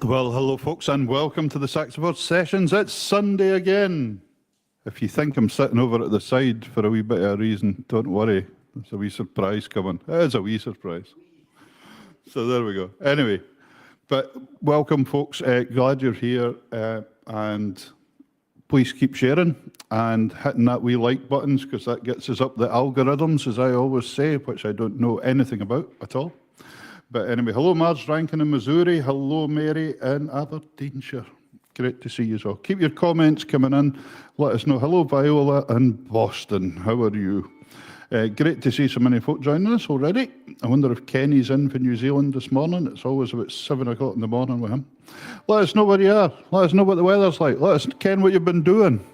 Well, hello, folks, and welcome to the SaxaVord Sessions. It's Sunday again. If you think I'm sitting over at the side for a wee bit of a reason, don't worry. There's a wee surprise coming. It is a wee surprise. So there we go. Anyway, but welcome, folks. Glad you're here, and please keep sharing and hitting that wee like buttons, because that gets us up the algorithms, as I always say, which I don't know anything about at all. But anyway, hello, Marge Rankin in Missouri. Hello, Mary in Aberdeenshire. Great to see you all. Keep your comments coming in. Let us know. Hello, Viola in Boston. How are you? Great to see so many folk joining us already. I wonder if Kenny's in for New Zealand this morning. It's always about 7 o'clock in the morning with him. Let us know where you are. Let us know what the weather's like. Let us, Ken, what you've been doing.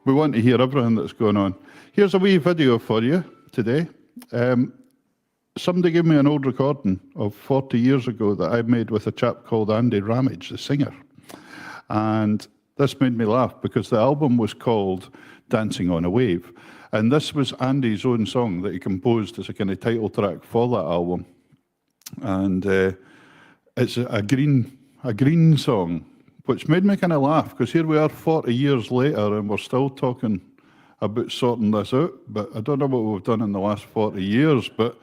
We want to hear everything that's going on. Here's a wee video for you today. Somebody gave me an old recording of 40 years ago that I made with a chap called Andy Ramage, the singer. And this made me laugh because the album was called Dancing on a Wave. And this was Andy's own song that he composed as a kind of title track for that album. And it's a green song, which made me kind of laugh, because here we are 40 years later and we're still talking about sorting this out. But I don't know what we've done in the last 40 years, but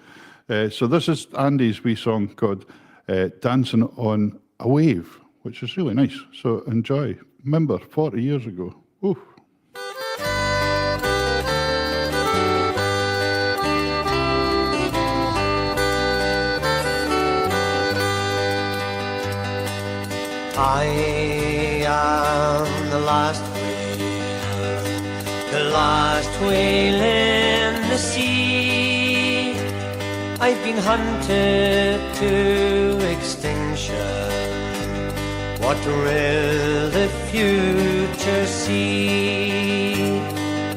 so this is Andy's wee song called Dancing on a Wave, which is really nice. So enjoy. Remember, 40 years ago. Ooh. I am the last whale in the sea. I've been hunted to extinction. What will the future see?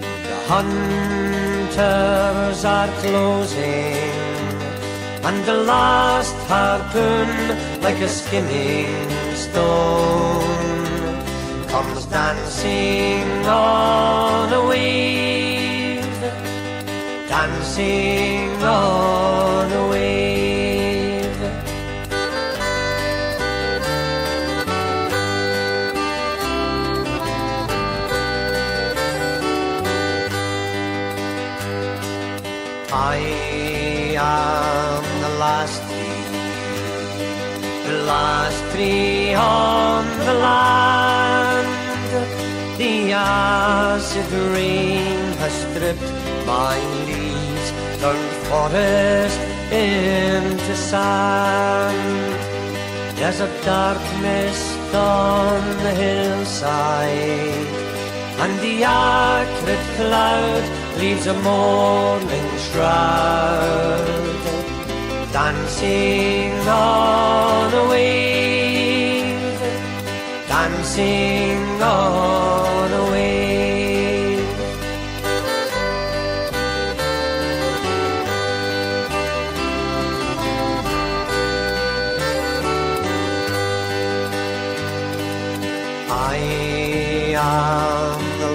The hunters are closing, and the last harpoon, like a skimming stone, comes dancing on a wave, dancing on a wave. I am the last tree on the land. The acid rain has stripped my leaves, turned forest into sand. There's a dark mist on the hillside, and the acrid cloud leaves a morning shroud. Dancing on a wave, dancing on a wave. I am the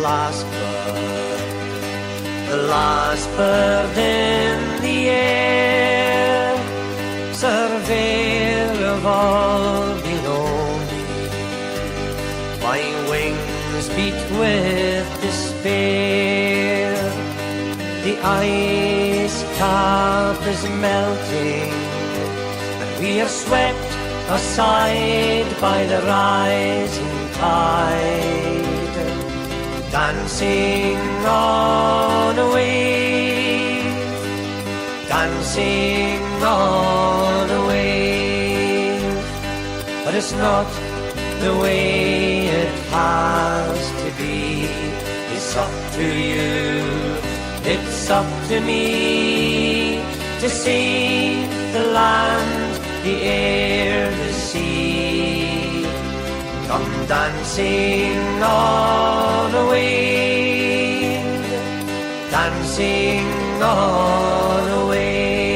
last bird in the air, surveyor of all below me. My wings beat with despair. The ice cap is melting, and we are swept aside by the rising tide. Dancing on a wave, dancing on a wave. But it's not the way it has to be. It's up to you, it's up to me, to see the land, the air, the sea. Come dancing on a wave, dancing on a wave.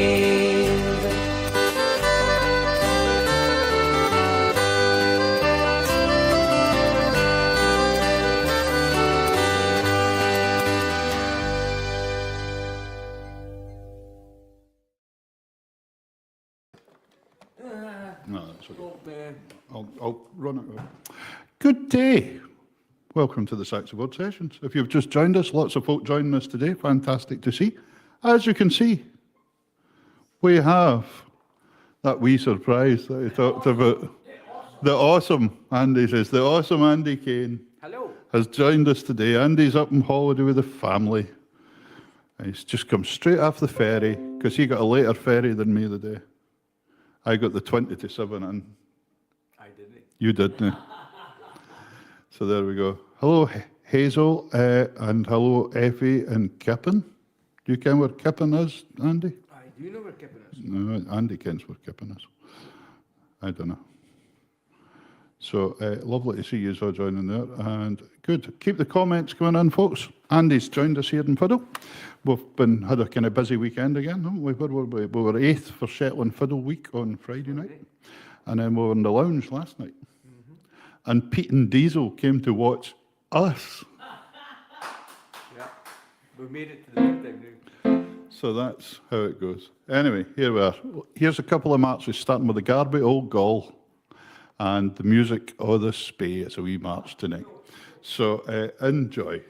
No, that's okay. I'll run it. Good day. Welcome to the SaxaVord Sessions. If you've just joined us, lots of folk joining us today. Fantastic to see. As you can see, we have that wee surprise that he talked about. The awesome, Andy says, the awesome Andy Kane. Hello. Has joined us today. Andy's up on holiday with the family. He's just come straight off the ferry, because he got a later ferry than me the day. I got the 20 to 7 in. I didn't. You did, no? So there we go. Hello, Hazel, and hello, Effie and Kippen. Do you ken where Kippen is, Andy? I do know where Kippen is. No, Andy kens where Kippen is. I don't know. So lovely to see you all joining there, and good. Keep the comments coming in, folks. Andy's joined us here in Fiddle. We've had a kind of busy weekend again, haven't we? Where were we? We were 8th for Shetland Fiddle Week on Friday night, and then we were in the lounge last night. And Pete and Diesel came to watch us. Yeah, we made it to the big time now. So that's how it goes. Anyway, here we are. Here's a couple of marches, starting with the Garby Old Gall and the music of the Spey. It's a wee march tonight. So enjoy.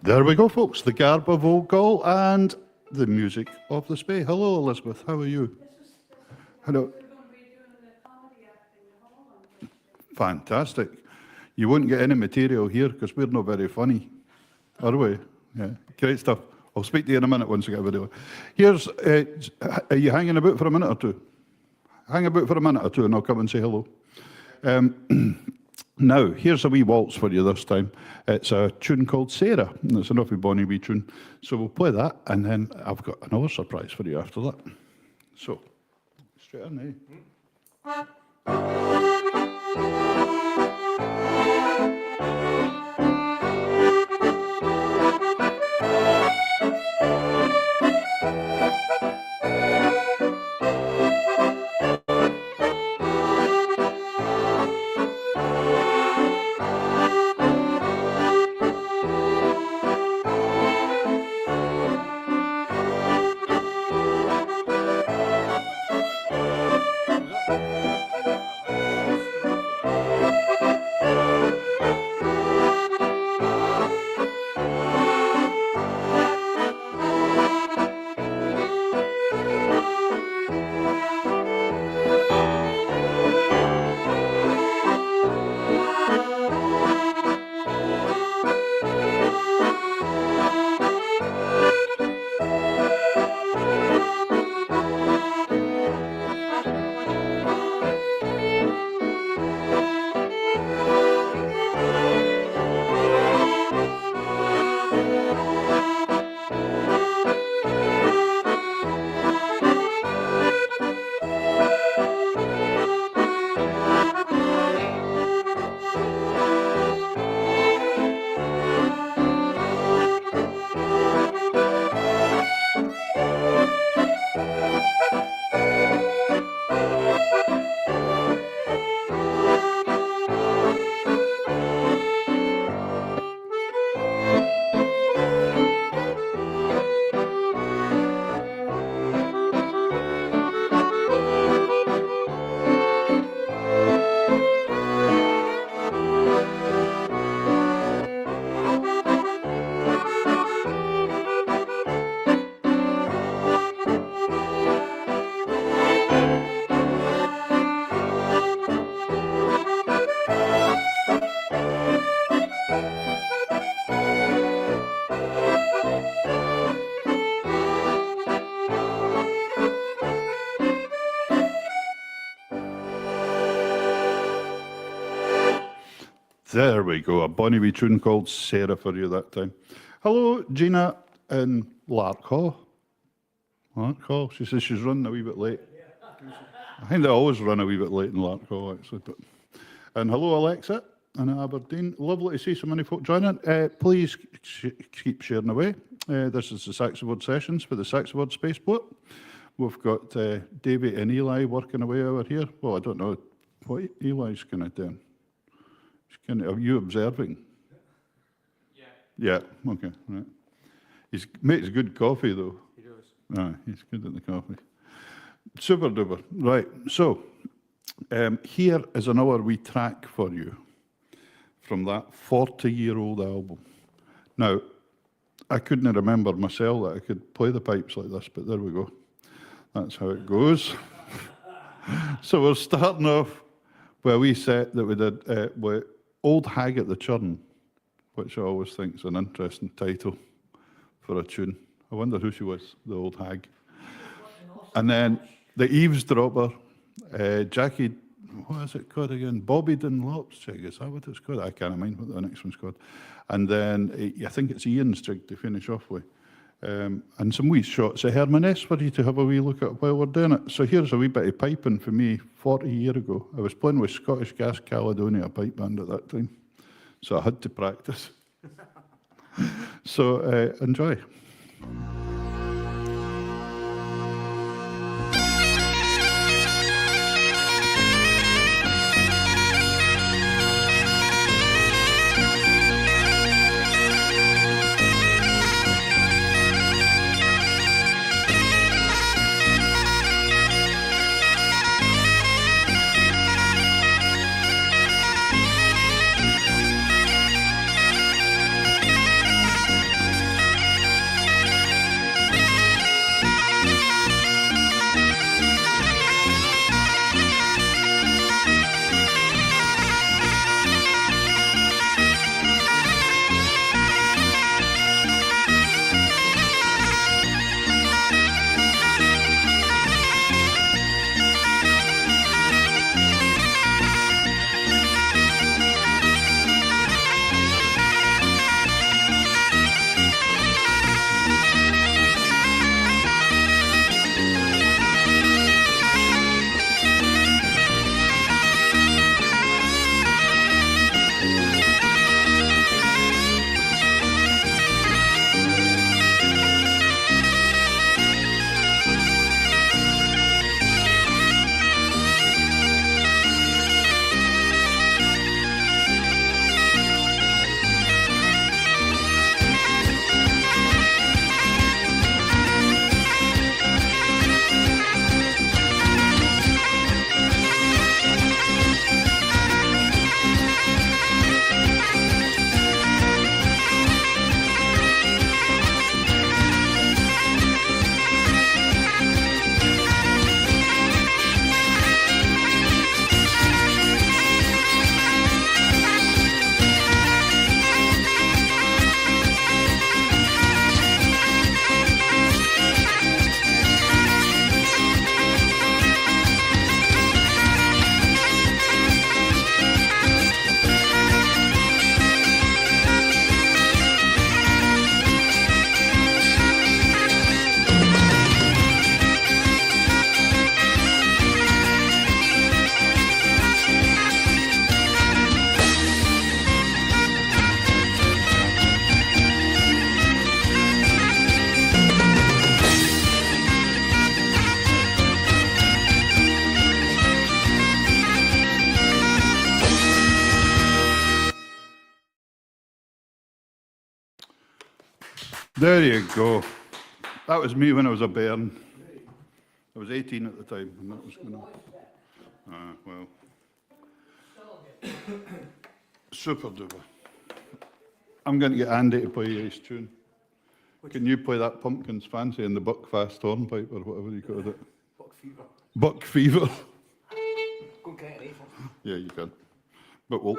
There we go, folks. The Garb of Old Gall and the music of the Spey. Hello, Elizabeth. How are you? Hello. Fantastic. You won't get any material here because we're not very funny, are we? Yeah, great stuff. I'll speak to you in a minute once I get a video. Here's, are you hanging about for a minute or two? Hang about for a minute or two and I'll come and say hello. Now, here's a wee waltz for you this time. It's a tune called Sarah. It's an awfully bonny wee tune. So we'll play that, and then I've got another surprise for you after that. So, straight in, eh? There we go, a bonny wee tune called Sarah for you that time. Hello, Gina in Larkhall. Larkhall, she says she's running a wee bit late. I think they always run a wee bit late in Larkhall, actually. But. And hello, Alexa in Aberdeen. Lovely to see so many folk joining. Please keep sharing away. This is the SaxaVord Sessions for the SaxaVord Spaceport. We've got Davey and Eli working away over here. Well, I don't know what Eli's kind of doing. Are you observing? Yeah. Yeah, okay, right. He makes good coffee, though. He does. Ah, he's good at the coffee. Super duper. Right, so here is another wee track for you from that 40-year-old album. Now, I couldn't remember myself that I could play the pipes like this, but there we go. That's how it goes. So we're starting off with a wee set that we did with Old Hag at the Churn, which I always think is an interesting title for a tune. I wonder who she was, the Old Hag. And then the Eavesdropper, Jackie, what is it called again? Bobby Dunlop's jig, is that what it's called? I can't mind what the next one's called. And then I think it's Ian's jig to finish off with. And some wee shots of Hermaness for you to have a wee look at while we're doing it. So here's a wee bit of piping for me 40 years ago. I was playing with Scottish Gas Caledonia pipe band at that time. So I had to practice. So enjoy. There you go. That was me when I was a bairn. I was 18 at the time, and that was going on. Ah, well. Super duper. I'm going to get Andy to play his tune. Can you play that Pumpkins Fancy in the Buckfast hornpipe or whatever you called it? Buck fever. Buck Fever. Go and get it, eh? Yeah, you can. But we'll.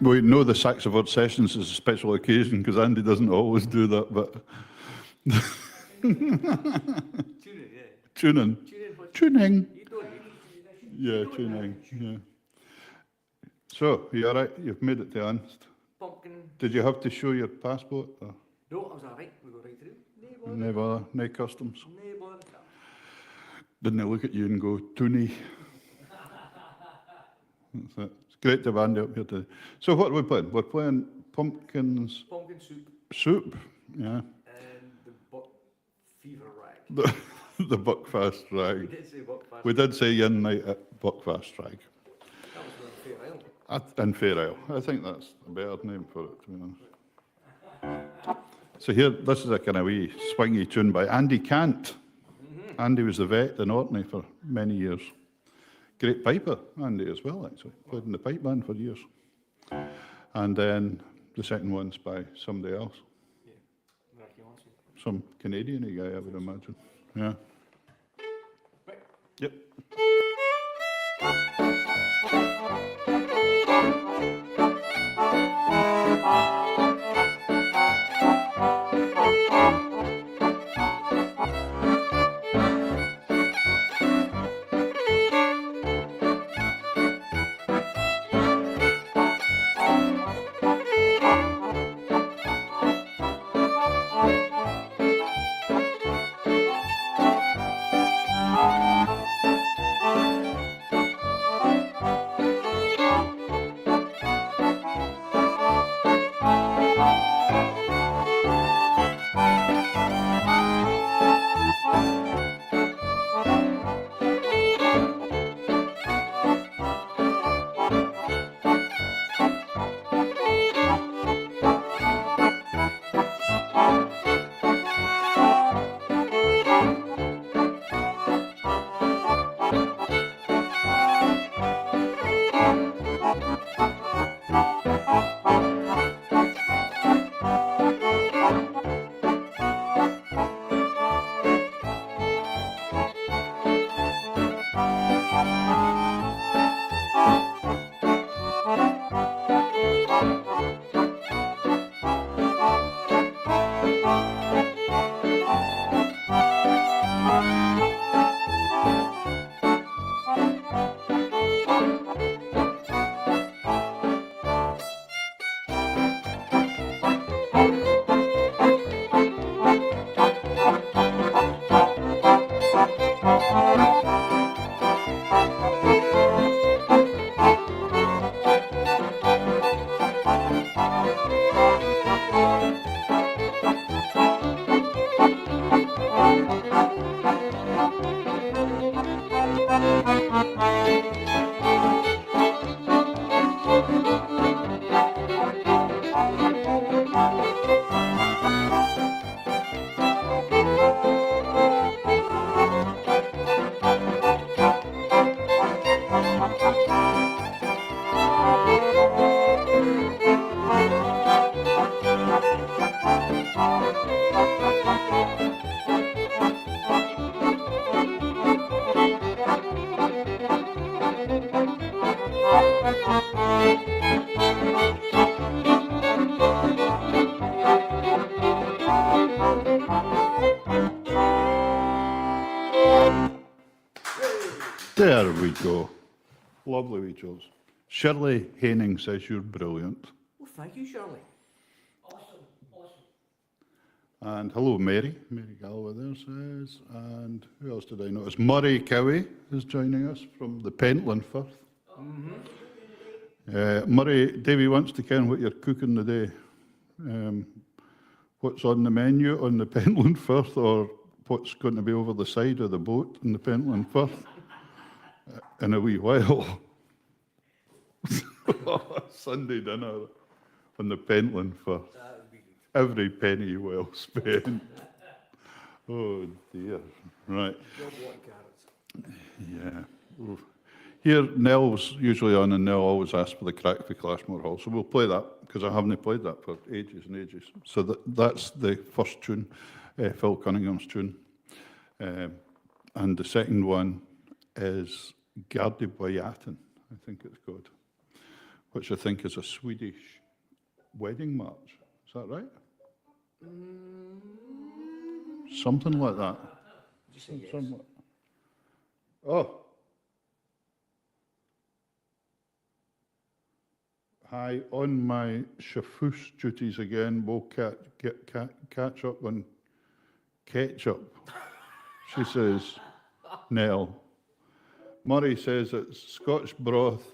We know the SaxaVord Sessions is a special occasion because Andy doesn't always do that, but Tune it, yeah. tuning. Tune in, what Tuning. you don't need. Yeah, tuning. Yeah. So, you all right? You've made it to Anst. Pumpkin. Did you have to show your passport? Or No, I was alright. We go right through. never, no customs? Never. Didn't they look at you and go, Toonie? That's it. It's great to have Andy up here today. So what are we playing? We're playing Pumpkins Pumpkin soup Soup, yeah. and the buck fever rag. The Buckfast We Rag. did say buck fast. We did say yin night at Buckfast Rag. That was the Fair Isle. In Fair Isle. I think that's a better name for it, to be honest. So here, this is a kind of wee swingy tune by Andy Cant. Andy was the vet in Orkney for many years. Great piper, Andy, as well, actually. Played in the pipe band for years. And then the second one's by somebody else. Yeah. Ricky Hansen. Some Canadian guy, I would imagine. Yeah. Right. Yep. There we go. Lovely wee Jules. Shirley Haining says you're brilliant. Well, thank you, Shirley. And hello, Mary. Mary Galloway there says. And who else did I notice? Murray Cowie is joining us from the Pentland Firth. Murray, Davy wants to ken what you're cooking today. What's on the menu on the Pentland Firth or what's going to be over the side of the boat in the Pentland Firth in a wee while. Sunday dinner on the Pentland Firth. That would be good. Every penny well spent. Oh dear. Right. Job wanting carrots. Yeah. Oof. Here, Nell's usually on, and Nell always asks for the crack for Clashmore Hall. So we'll play that, because I haven't played that for ages and ages. So that's the first tune, Phil Cunningham's tune. And the second one is Garde Boyaten, I think it's called, which I think is a Swedish wedding march. Is that right? Something like that. Just say yes. Somewhat. Oh. Hi, on my chafouche duties again, we'll catch up on ketchup, she says, Nell. Murray says it's Scotch broth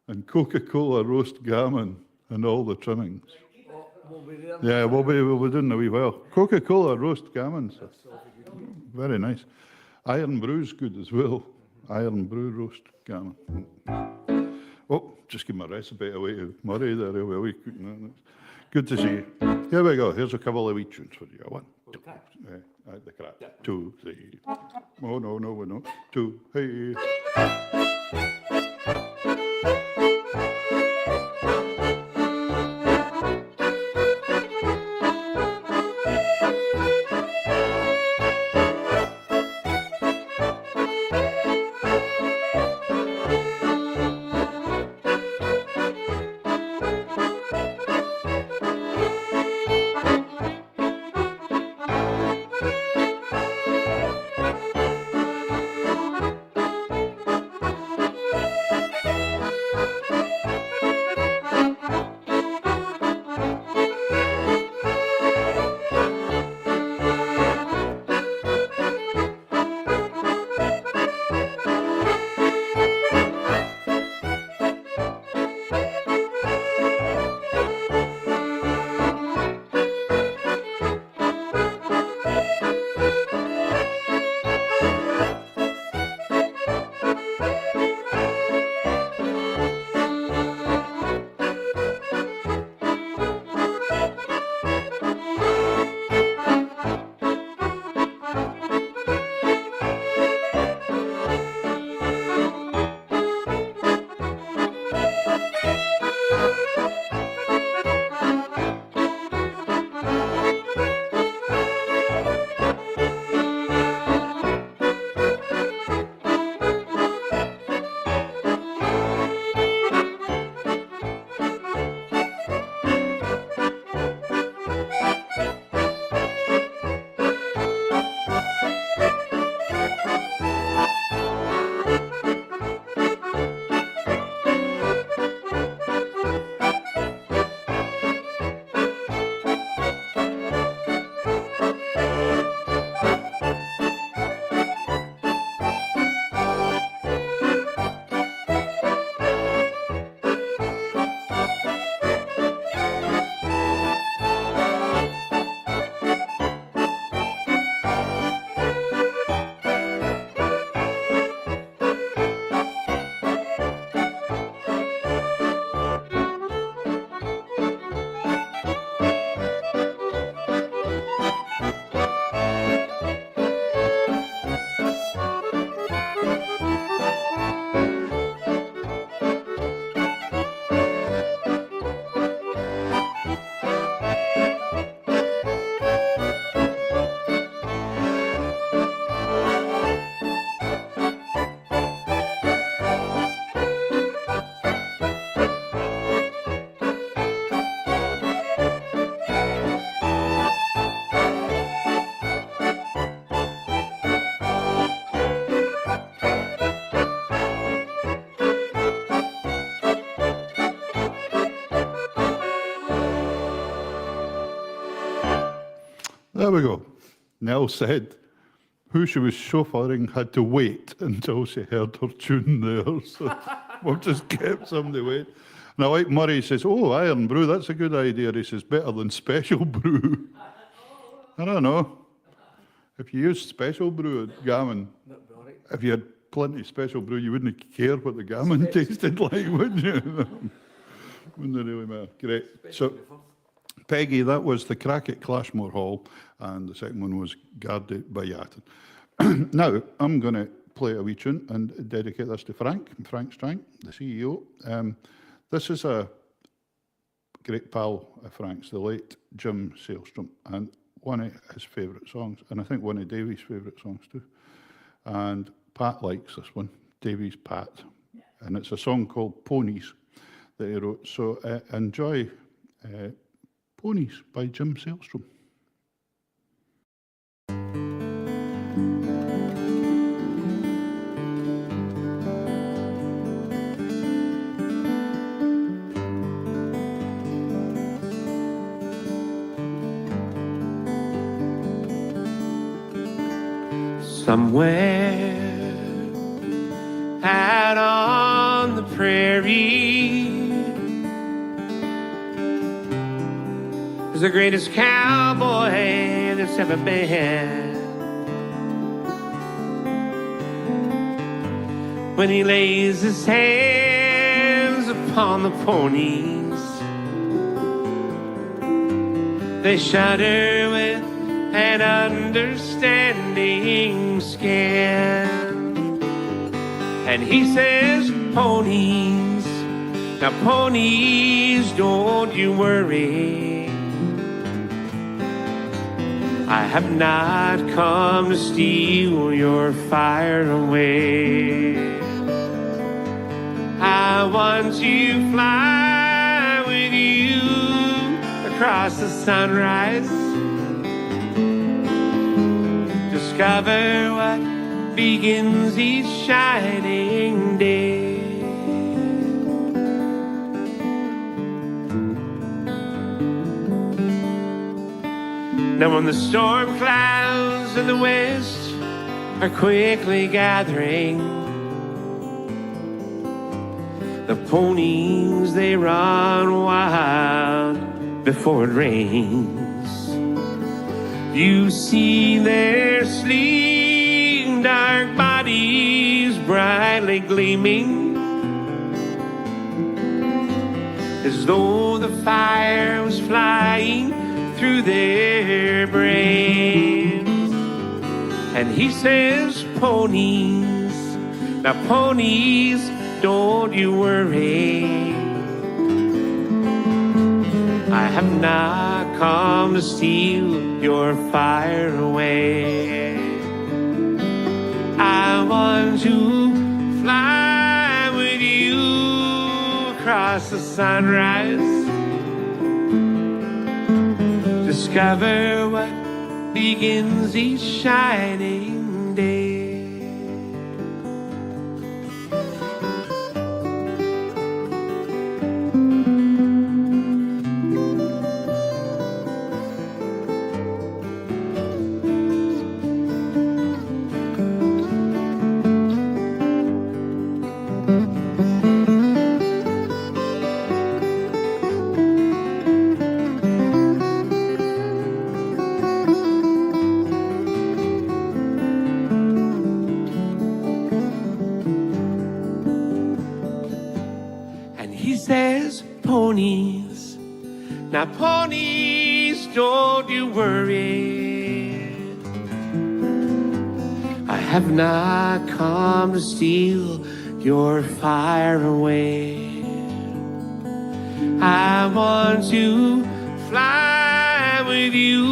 and Coca-Cola roast gammon and all the trimmings. Oh, we'll be there. Yeah, we'll be doing a wee well. Coca-Cola roast gammon, sir. That's all we good. Very nice. Iron brew's good as well. Iron brew roast gammon. Oh, just give my recipe away to Murray there. He'll be a wee cooking that. Good to see you. Here we go. Here's a couple of wee tunes for you. One, two, the crack. Yeah. 2, 3. Oh, no, we're not. 2, hey. There we go. Nell said who she was chauffeuring had to wait until she heard her tune there. So we've just kept somebody wait. And I like Murray says, oh, iron brew, that's a good idea. He says, better than special brew. I don't know. If you used special brew gammon, That'd be all right. if you had plenty of special brew, you wouldn't care what the gammon tasted like, would you? Wouldn't it really matter? Great. So, Before. Peggy, that was the Crack at Clashmore Hall, and the second one was Guarded by Yatton. Now, I'm going to play a wee tune and dedicate this to Frank Strang, the CEO. This is a great pal of Frank's, the late Jim Sailstrom, and one of his favourite songs, and I think one of Davy's favourite songs too. And Pat likes this one, Davy's Pat, and it's a song called Ponies that he wrote. So enjoy Ponies by Jim Sailstrom. Somewhere out on the prairie is the greatest cowboy that's ever been. When he lays his hands upon the ponies, they shudder with an understanding skin. And he says, ponies, now ponies, don't you worry. I have not come to steal your fire away. I want to fly with you across the sunrise, discover what begins each shining day. Now when the storm clouds in the west are quickly gathering, the ponies, they run wild before it rains. You see their sleek, dark bodies brightly gleaming, as though the fire was flying through their brains. And he says, ponies, now ponies, don't you worry. I have not come to steal your fire away. I want to fly with you across the sunrise, discover what begins each shining day. Says ponies, now ponies, don't you worry. I have not come to steal your fire away. I want to fly with you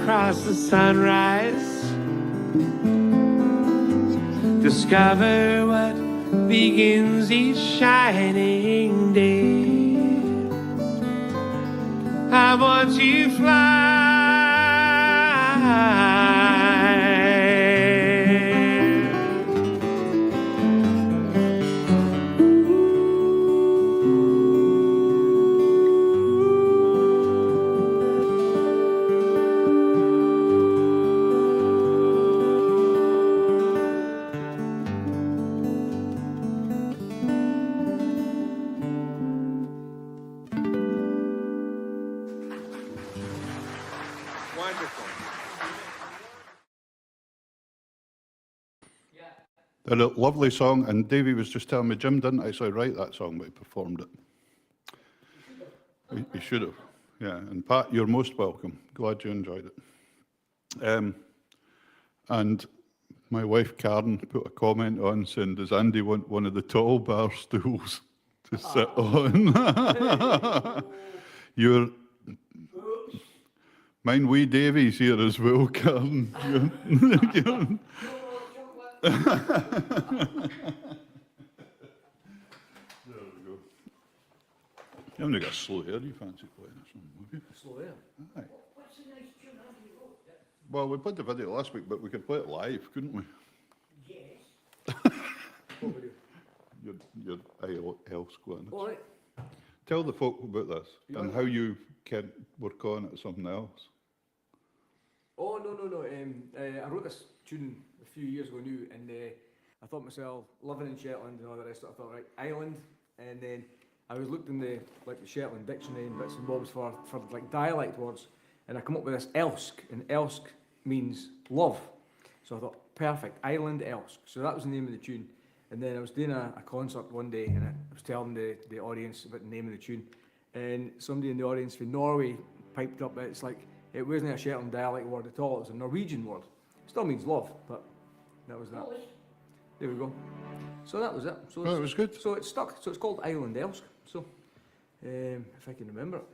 across the sunrise, discover what begins each shining day. I want to fly. Wonderful. They're a lovely song, and Davey was just telling me Jim didn't actually write that song, but he performed it. He should have. Yeah, and Pat, you're most welcome. Glad you enjoyed it. And my wife Karen put a comment on saying, does Andy want one of the tall bar stools to sit on? Your mine wee Davy's here as well, Karen. There we go. You haven't got a slow air, you fancy playing or something, have you? Slow air. Aye. Well, we played the video last week, but we could play it live, couldn't we? What we do? Your else going. All right. Tell the folk about this You and want- how you can work on it or something else. Oh, no. I wrote this tune a few years ago now, and I thought myself, living in Shetland and all the rest of it, I thought, right, island, and then I was looked in the Shetland dictionary and bits and bobs for like dialect words, and I come up with this Elsk, and Elsk means love. So I thought, perfect, Island Elsk. So that was the name of the tune. And then I was doing a concert one day, and I was telling the audience about the name of the tune, and somebody in the audience from Norway piped up that it's like, it wasn't a Shetland dialect word at all, it was a Norwegian word. Still means love, but that was that. There we go. So that was it. So Oh, it was good. So it's stuck. So it's called Island Elsk. So, if I can remember it.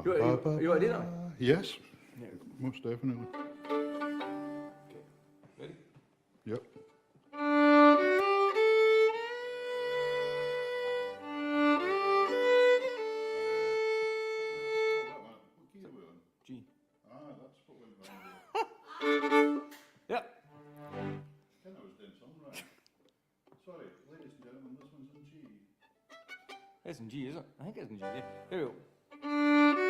You want to do that? Yes, Yeah. most definitely. Ready? Yep. G. Ah, that's what went wrong there. Yep. I think I was doing something right. Sorry, ladies and gentlemen, this one's in G. It's in G, is it? I think it's in G. Yeah. There we go.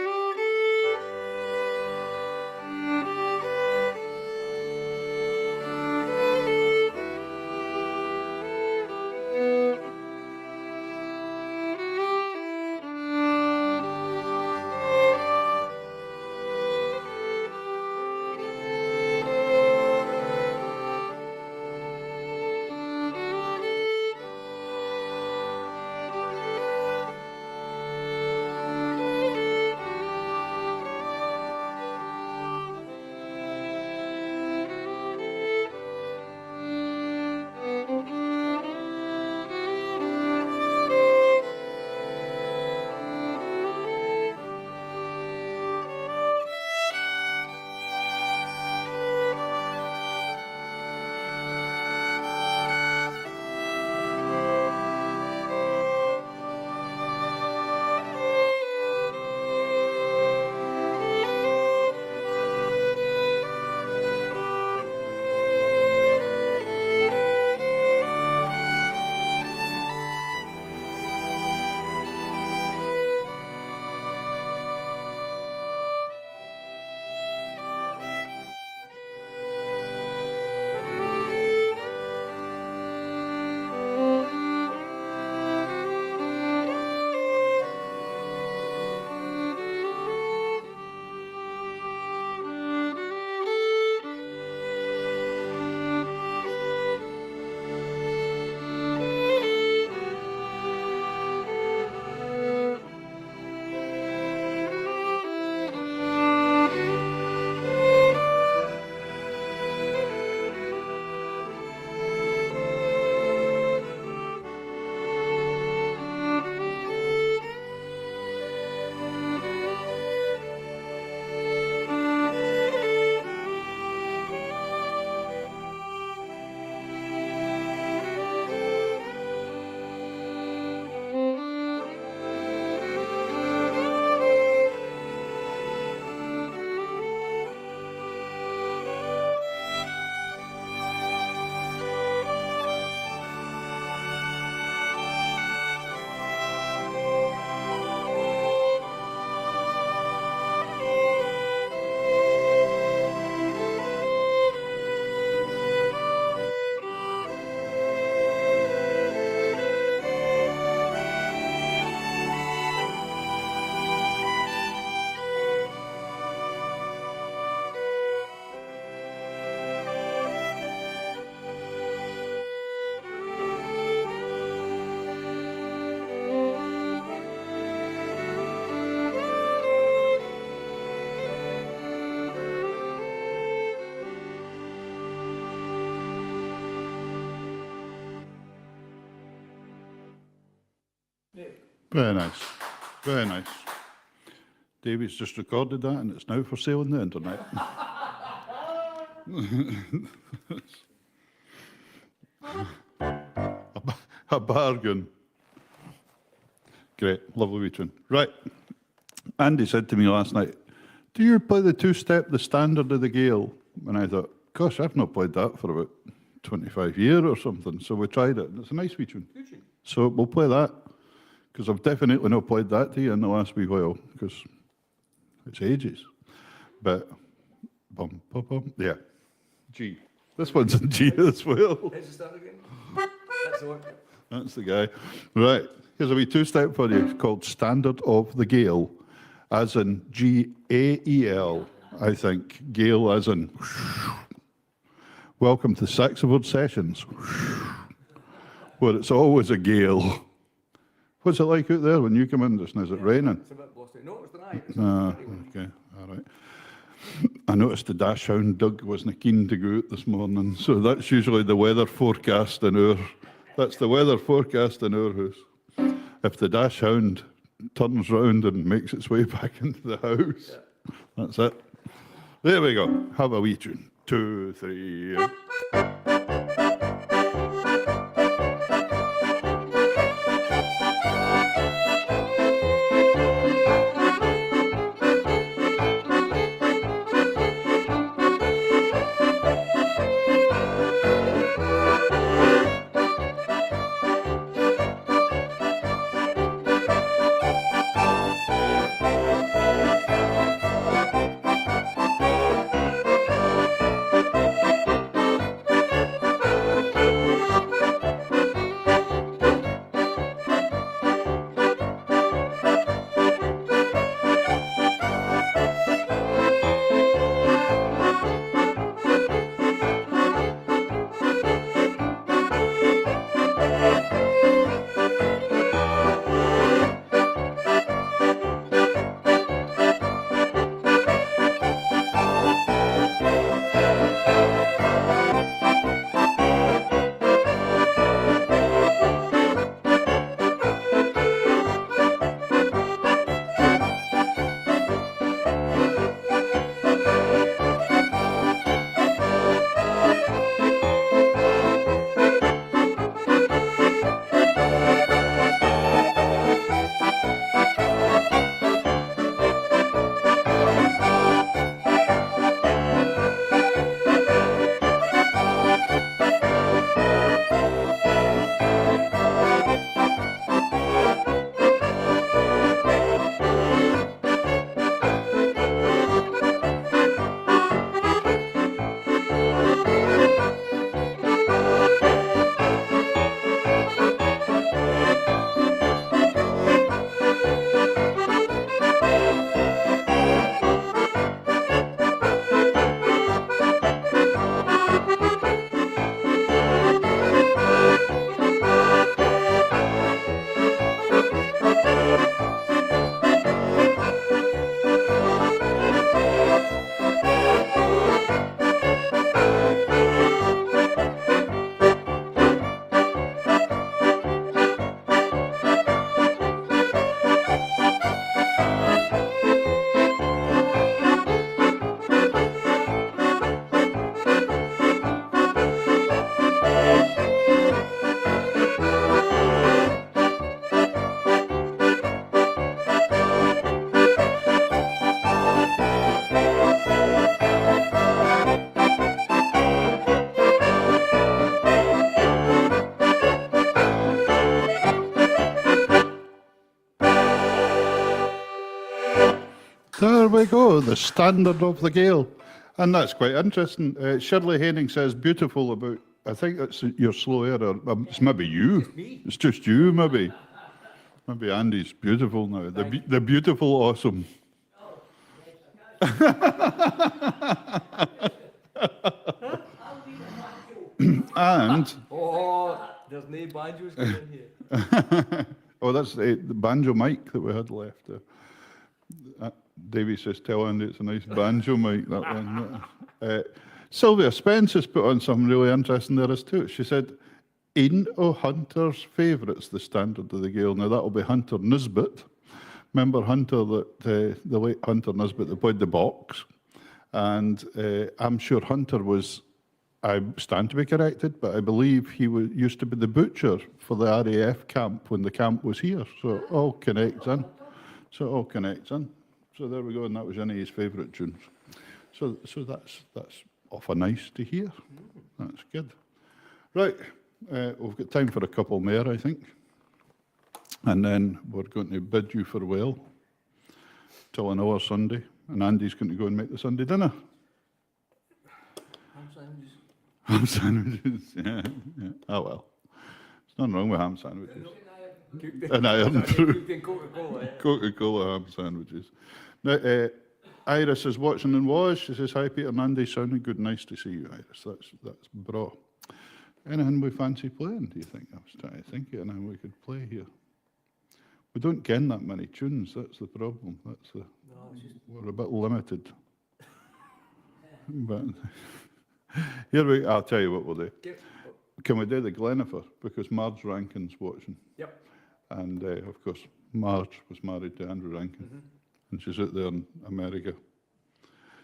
Very nice. Very nice. David's just recorded that and it's now for sale on the internet. A bargain. Great, lovely wee tune. Right. Andy said to me last night, do you play the two-step, the standard of the Gale? And I thought, gosh, I've not played that for about 25 years or something. So we tried it. It's a nice wee tune. So we'll play that, because I've definitely not played that to you in the last wee while, because it's ages. But, bum, bum, bum, yeah, G. This one's in G as well. Here's the start again. That's the one. That's the guy. Right, here's a wee two-step for you called Standard of the Gale, as in G-A-E-L, I think. Gale as in... Welcome to SaxaVord Sessions, where it's always a gale. What's it like out there when you come in just now? Is it raining? It's a bit blustery. No, it's dry. Okay, all right. I noticed the dash hound Doug wasn't keen to go out this morning, so that's usually the weather forecast in our... That's the weather forecast in our house. If the dash hound turns round and makes its way back into the house, that's it. There we go. Have a wee tune. 2, 3. There we go, the Standard of the Gale. And that's quite interesting. Shirley Haining says beautiful about, I think that's your slow air, or it's maybe you. It's me. It's just you, maybe. Maybe Andy's beautiful now. The beautiful awesome. And... Oh, there's no banjos coming here. Oh, that's the banjo mic that we had left. Davey says, tell Andy it's a nice banjo mic, that one. Sylvia Spence has put on something really interesting there as too. She said, Ane o' Hunter's favourites, the standard of the Gale. Now that'll be Hunter Nisbet. Remember Hunter, that the late Hunter Nisbet that played the box? And I'm sure Hunter was, I stand to be corrected, but I believe he used to be the butcher for the RAF camp when the camp was here. So it all connects in. So there we go, and that was one of his favourite tunes. So that's awful nice to hear. That's good. Right, we've got time for a couple more, I think. And then we're going to bid you farewell till another Sunday. And Andy's going to go and make the Sunday dinner. Ham sandwiches, yeah. Oh well. There's nothing wrong with ham sandwiches. And iron through. Coca-Cola ham sandwiches. Now, Iris is watching and was. She says, hi, Peter and Andy, sounding good. Nice to see you, Iris. That's bra. Anything we fancy playing, do you think? I was trying to think of anything we could play here. We don't get that many tunes, that's the problem. We're a bit limited. But here I'll tell you what we'll do. Can we do the Glenifer? Because Marge Rankin's watching. Yep. And of course, Marge was married to Andrew Rankin. And she's out there in America.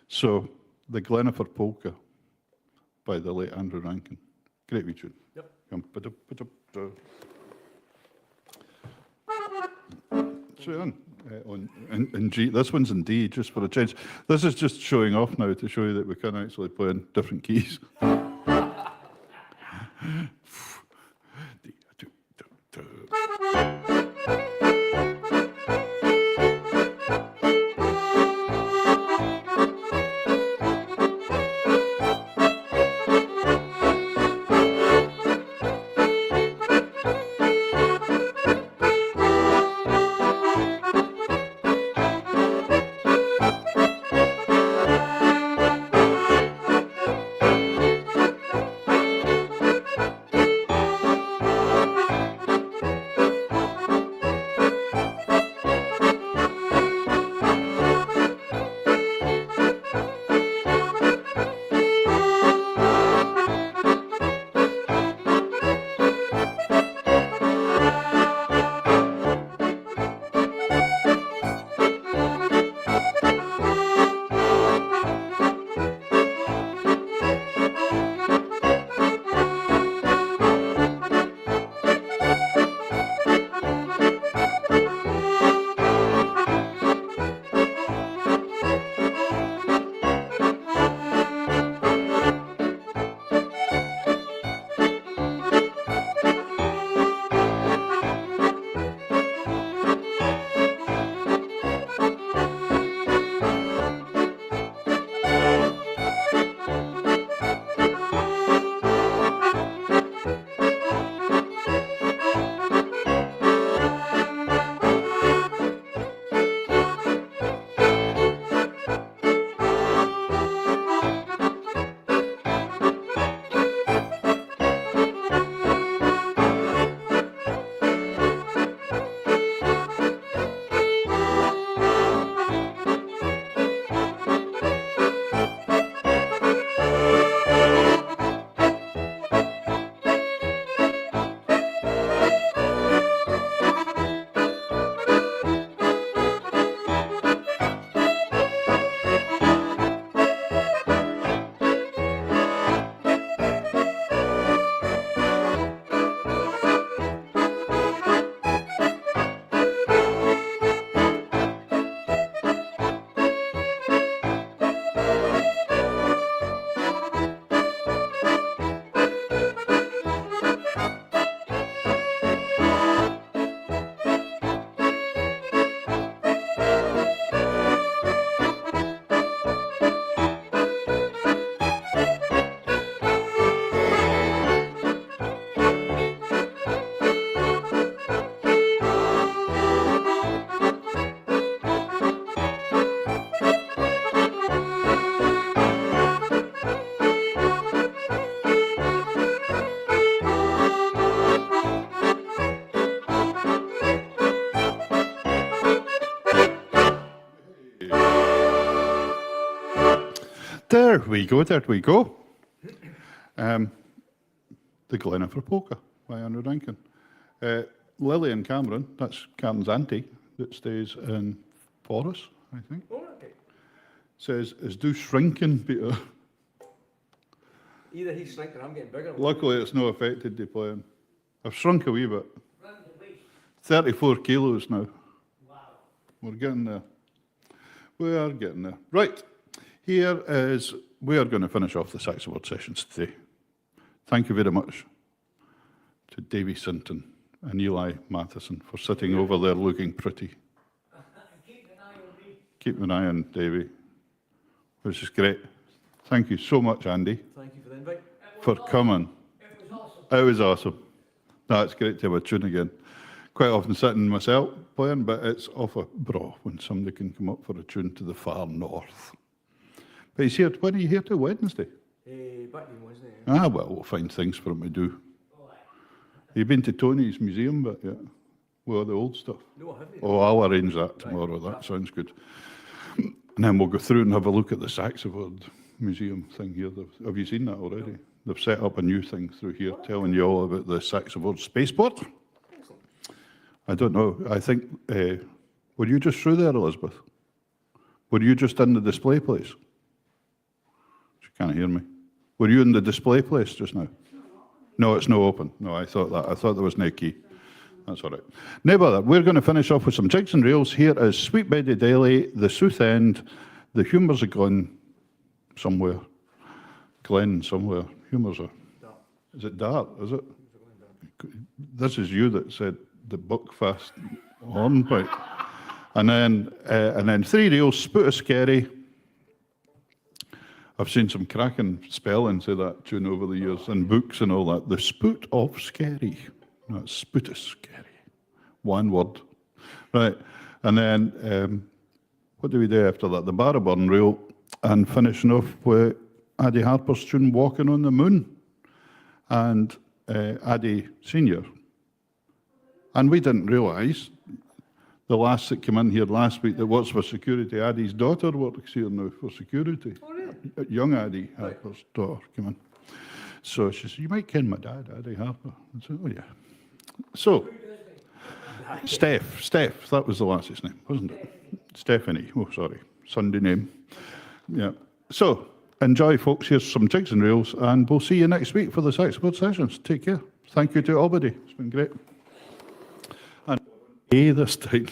So, the Glenifer Polka by the late Andrew Rankin. Great wee tune. Yep. So in G. This one's in D, just for a change. This is just showing off now to show you that we can actually play in different keys. There we go. The Glenifer Polka. by Andrew Duncan. Lily and Cameron, that's Karen's auntie that stays in Forres, I think, Oh, okay. says, is do shrinking, Peter. Either he's shrinking or I'm getting bigger. Luckily, it's no affected the playing. I've shrunk a wee bit. 34 kilos now. Wow. We're getting there. We are getting there. Right. Here is, we are going to finish off the SaxaVord sessions today. Thank you very much to Davy Sinton and Eli Matheson for sitting over there looking pretty. Keep an eye on me. Keep an eye on Davy, which is great. Thank you so much, Andy, Thank you for the invite. for coming. It was awesome. It was awesome. No, it's great to have a tune again. Quite often sitting myself playing, but it's off a bra when somebody can come up for a tune to the far north. But he's here, when are you here till Wednesday? Back in Wednesday. Ah, well, we'll find things for him to do. You've been to Tony's museum bit yet? Well, the old stuff. No, I haven't. Oh, I'll arrange that tomorrow. That sounds good. And then we'll go through and have a look at the SaxaVord museum thing here. Have you seen that already? They've set up a new thing through here telling you all about the SaxaVord spaceport. I don't know. I think, were you just through there, Elizabeth? Were you just in the display place? She can't hear me. Were you in the display place just now? No, it's no open. No, I thought that. I thought there was no key. That's all right. No bother. We're going to finish off with some jigs and reels. Here is Sweet Betty Daly, the South End, the Humours of Glen somewhere. Glen somewhere. Humours are. Is it Dart? Is it? This is you that said the Buckfast hornpipe. And then 3 reels, Spoot of Scary. I've seen some cracking spellings of that tune over the years in books and all that. The Spoot of Scary. No, it's Spoot of Scary. One word. Right. And then, what do we do after that? The Barraburn reel. And finishing off with Addie Harper's tune, Walking on the Moon. And Addie Senior. And we didn't realise, the lass that came in here last week that works for security, Addie's daughter works here now for security. Oh, really? Young Addie Harper's daughter came in. So she said, you might ken my dad, Addie Harper. I said, oh yeah. So, Steph, that was the lass's name, wasn't it? Stephanie, oh sorry, Sunday name. Yeah. So, enjoy folks, here's some jigs and reels, and we'll see you next week for the SaxaVord sessions. Take care. Thank you to everybody, it's been great. And this time.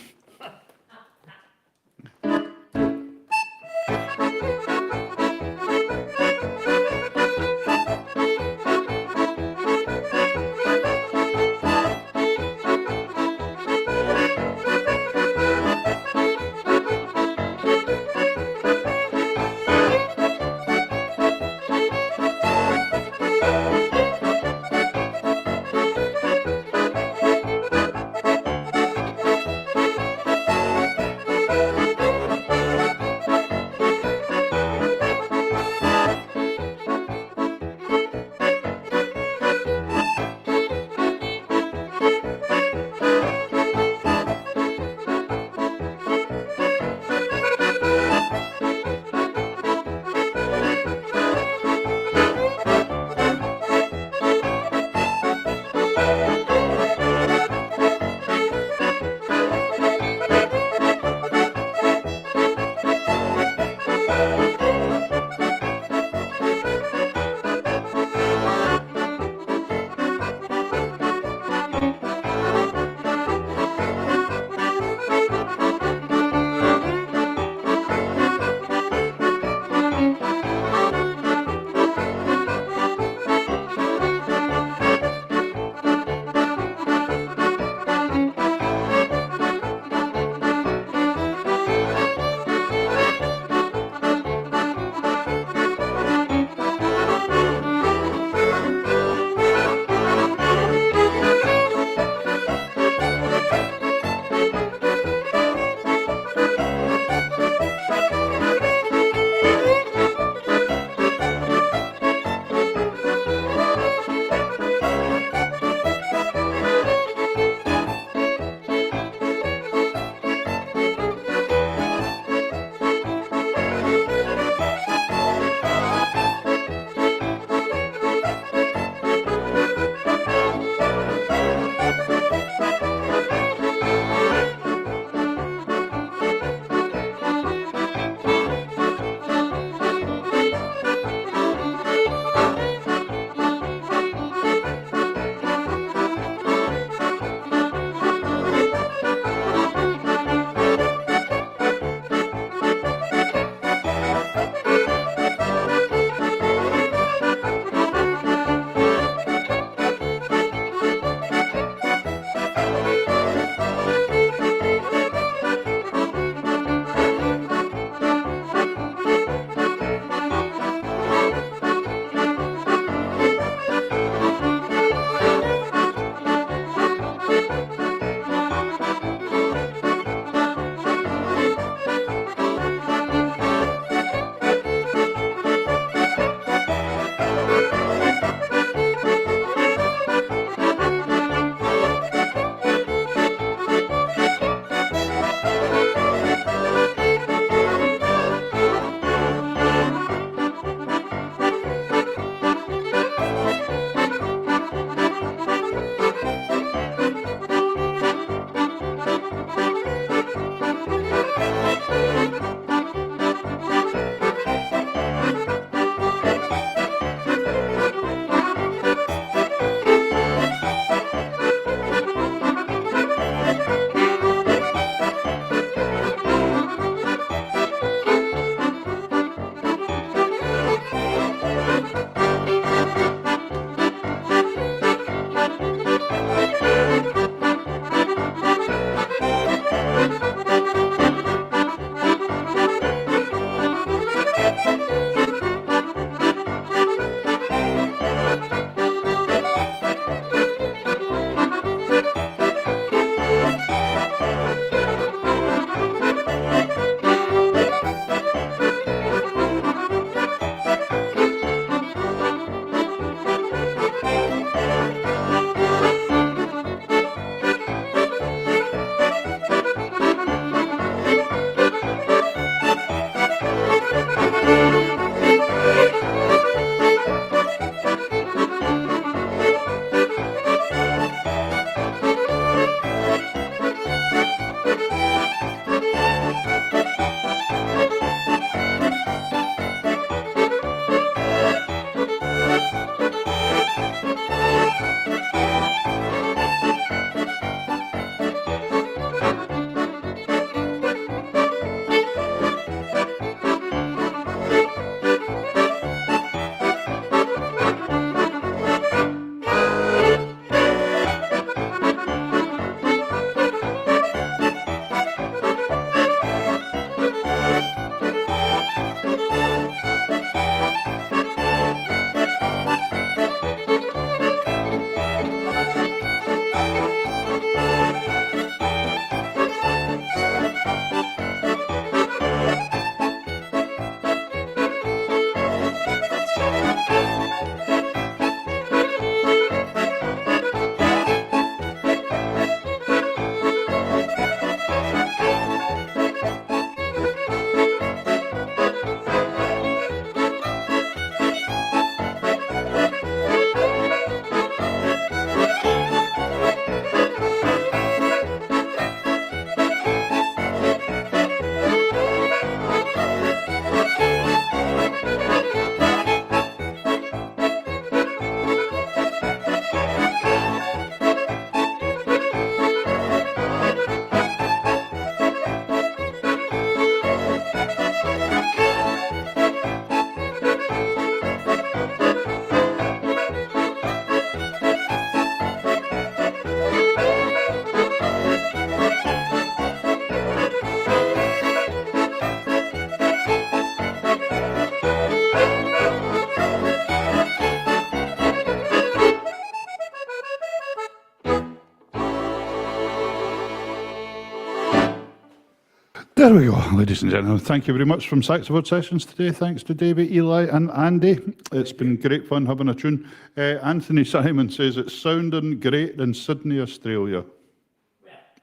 There we go, ladies and gentlemen. Thank you very much from SaxaVord Sessions today. Thanks to David, Eli and Andy. It's been great fun having a tune. Anthony Simon says it's sounding great in Sydney, Australia.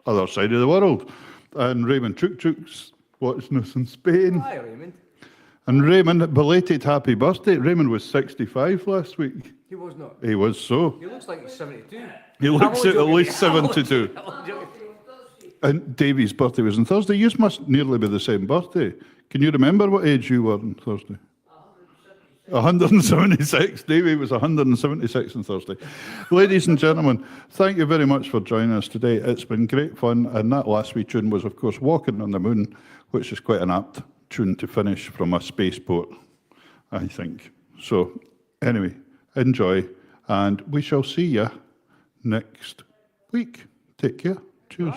Other side of the world. And Raymond Chuk's watching us in Spain. Hi, Raymond. And Raymond, belated happy birthday. Raymond was 65 last week. He was not. He was so. He looks like he's 72. He looks I'm at only least joking. I'm only 72. joking. I'm only joking. And Davey's birthday was on Thursday. You must nearly be the same birthday. Can you remember what age you were on Thursday? 176. Davey was 176 on Thursday. Ladies and gentlemen, thank you very much for joining us today. It's been great fun. And that last wee tune was, of course, Walking on the Moon, which is quite an apt tune to finish from a spaceport, I think. So, anyway, enjoy. And we shall see you next week. Take care. Cheers.